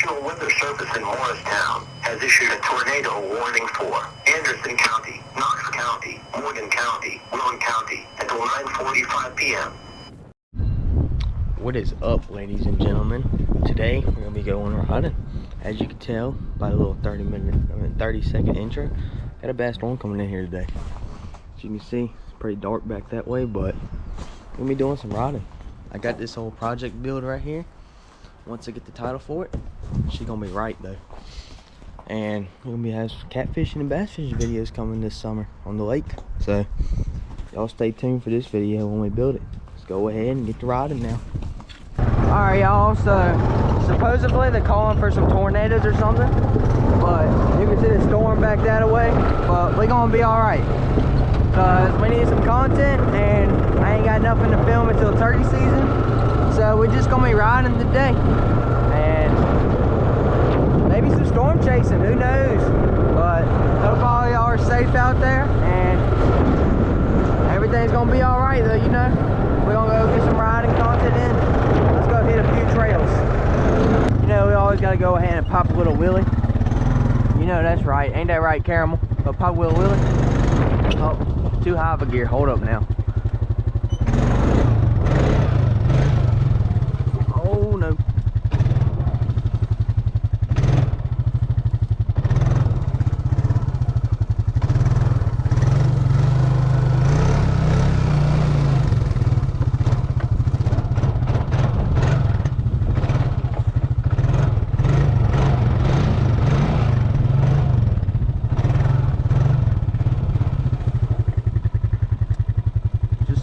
National Weather Service in Morristown has issued a tornado warning for Anderson County, Knox County, Morgan County, Rowan County until 9:45 p.m. What is up, ladies and gentlemen? Today we're gonna be going riding. As you can tell by the little 30-second intro, got a bad storm coming in here today. As you can see, it's pretty dark back that way, but we're gonna be doing some riding. I got this whole project build right here. Once I get the title for it, she's gonna be right though. And we're gonna be having some catfishing and bass fishing videos coming this summer on the lake. So y'all stay tuned for this video when we build it. Let's go ahead and get to riding now. Alright y'all, so supposedly they're calling for some tornadoes or something, but you can see the storm back that way, but we're gonna be alright. Because we need some content and I ain't got nothing to film until turkey season. So we're just gonna be riding today. And maybe some storm chasing, who knows? But hope all y'all are safe out there and everything's gonna be alright though, you know. We're gonna go get some riding content in. Let's go hit a few trails. You know, we always gotta go ahead and pop a little wheelie. You know that's right, ain't that right, Caramel? Go pop a little wheelie. Oh, too high of a gear, hold up now. Oh no.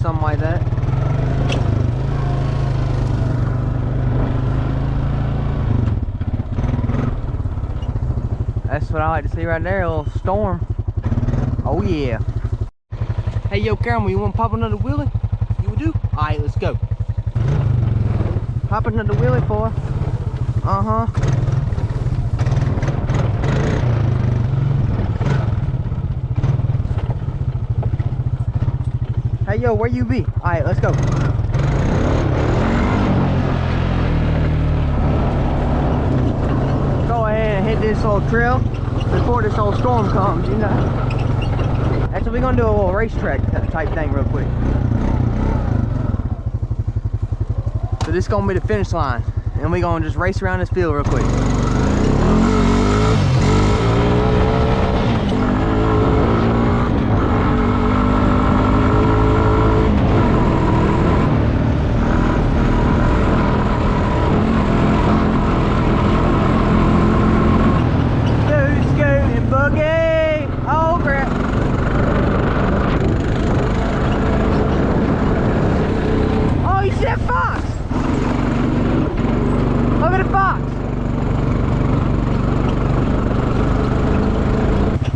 Something like that. That's what I like to see right there, a little storm. Oh yeah. Hey yo Caramel, you wanna pop another wheelie? You do? Alright, let's go. Pop another wheelie for her. Uh-huh. Hey yo, where you be? Alright, let's go. Go ahead and hit this little trail before this whole storm comes, you know. Actually, we're gonna do a little racetrack type thing real quick. So this is gonna be the finish line. And we're gonna just race around this field real quick.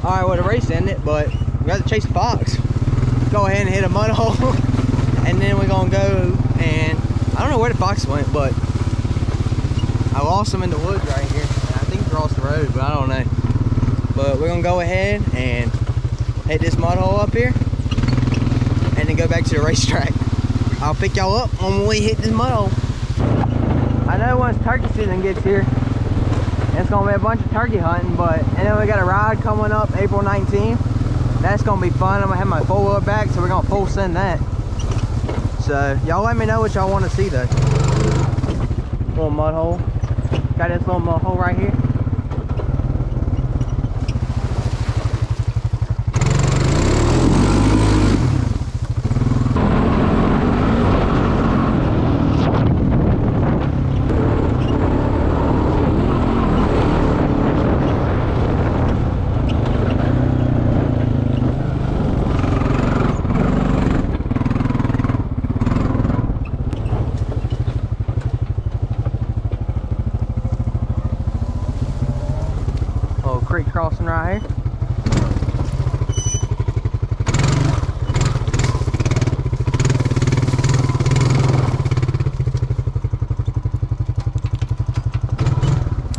Alright, well the race ended, but we got to chase a fox. Go ahead and hit a mud hole. And then we're gonna go and I don't know where the fox went, but I lost him in the woods right here. I think he crossed the road, but I don't know. But we're gonna go ahead and hit this mud hole up here and then go back to the racetrack. I'll pick y'all up when we hit this mud hole. I know once turkey season gets here, it's gonna be a bunch of turkey hunting, and then we got a ride coming up April 19th. That's gonna be fun. I'm gonna have my four-wheeler back, so we're gonna full send that. So y'all let me know what y'all want to see though. Little mud hole. Got this little mud hole right here. Creek crossing right here.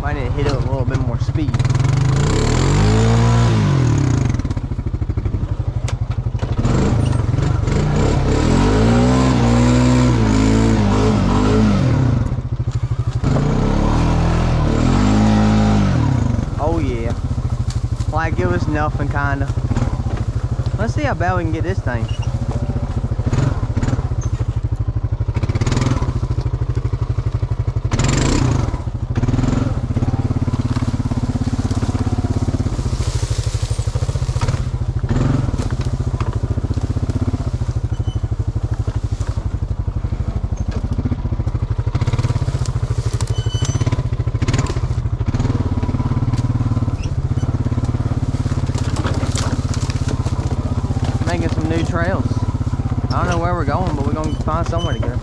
Might need to hit it with a little bit more speed. Like it was nothing, kinda. Let's see how bad we can get this thing. Making some new trails. I don't know where we're going, but we're going to find somewhere to go.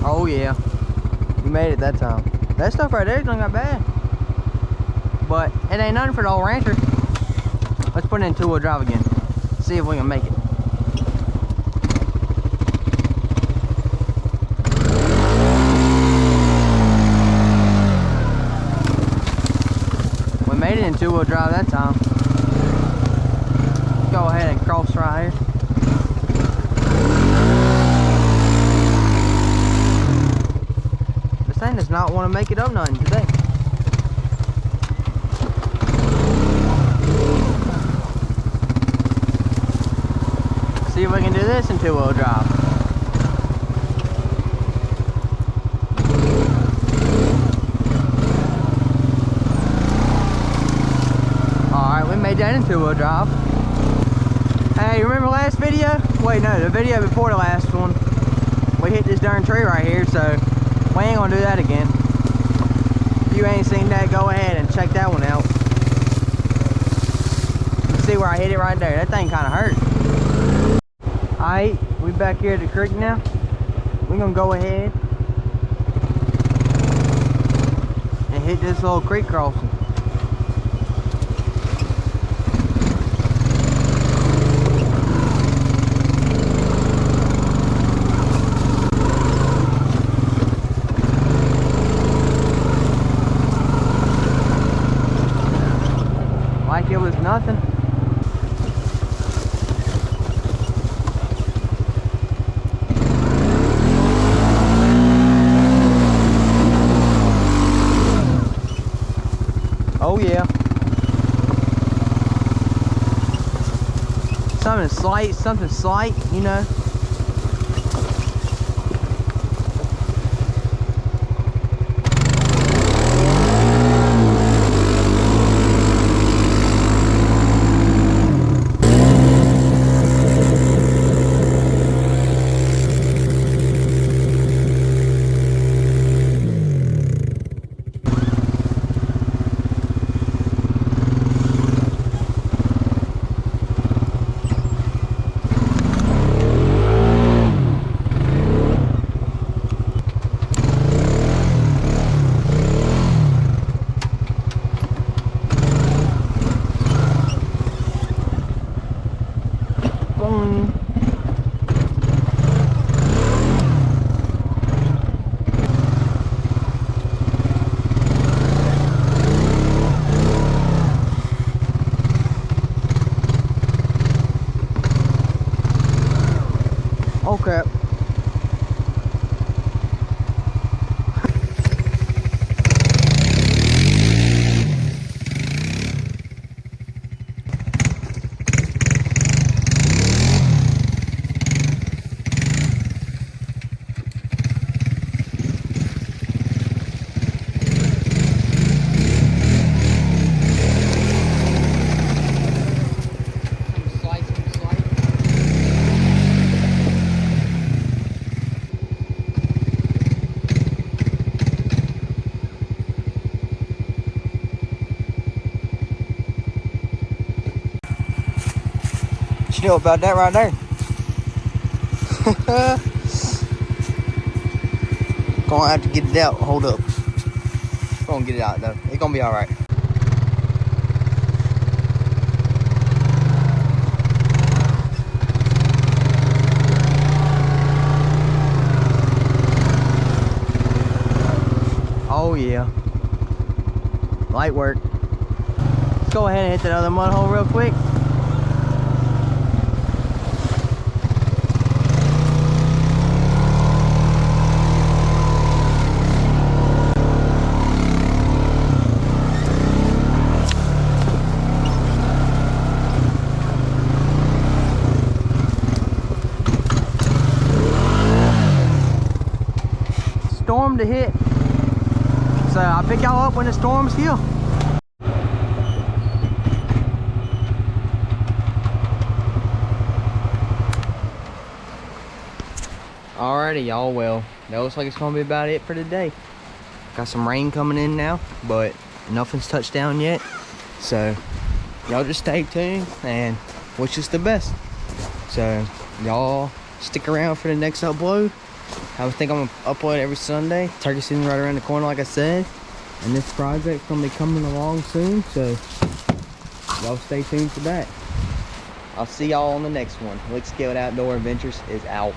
Oh yeah, you made it that time. That stuff right there is not that bad. But it ain't nothing for the old Rancher. Let's put it in two-wheel drive again. See if we can make it. We made it in two-wheel drive that time. Let's go ahead and cross right here. This thing does not want to make it up nothing today. See if we can do this in two-wheel drive. Alright, we made that in two-wheel drive. Hey, remember last video? Wait, no, the video before the last one. We hit this darn tree right here, so we ain't gonna do that again. If you ain't seen that, go ahead and check that one out. You see where I hit it right there? That thing kinda hurt. Alright, we back here at the creek now. We're gonna go ahead and hit this little creek crossing. Like it was nothing. Oh yeah. Something slight, you know. Oh crap. What you know about that right there? Gonna have to get it out. Hold up. Gonna get it out though. It's gonna be alright. Light work. Let's go ahead and hit that other mud hole real quick. Storm to hit. So I'll pick y'all up when the storm's here. Alrighty, y'all. Well, that looks like it's gonna be about it for today. Got some rain coming in now, but nothing's touched down yet. So y'all just stay tuned and wish us the best. So y'all stick around for the next upload. I think I'm gonna upload every Sunday. Turkey season right around the corner, like I said. And this project's gonna be coming along soon, so y'all stay tuned for that. I'll see y'all on the next one. Lick Scaled Outdoor Adventures is out.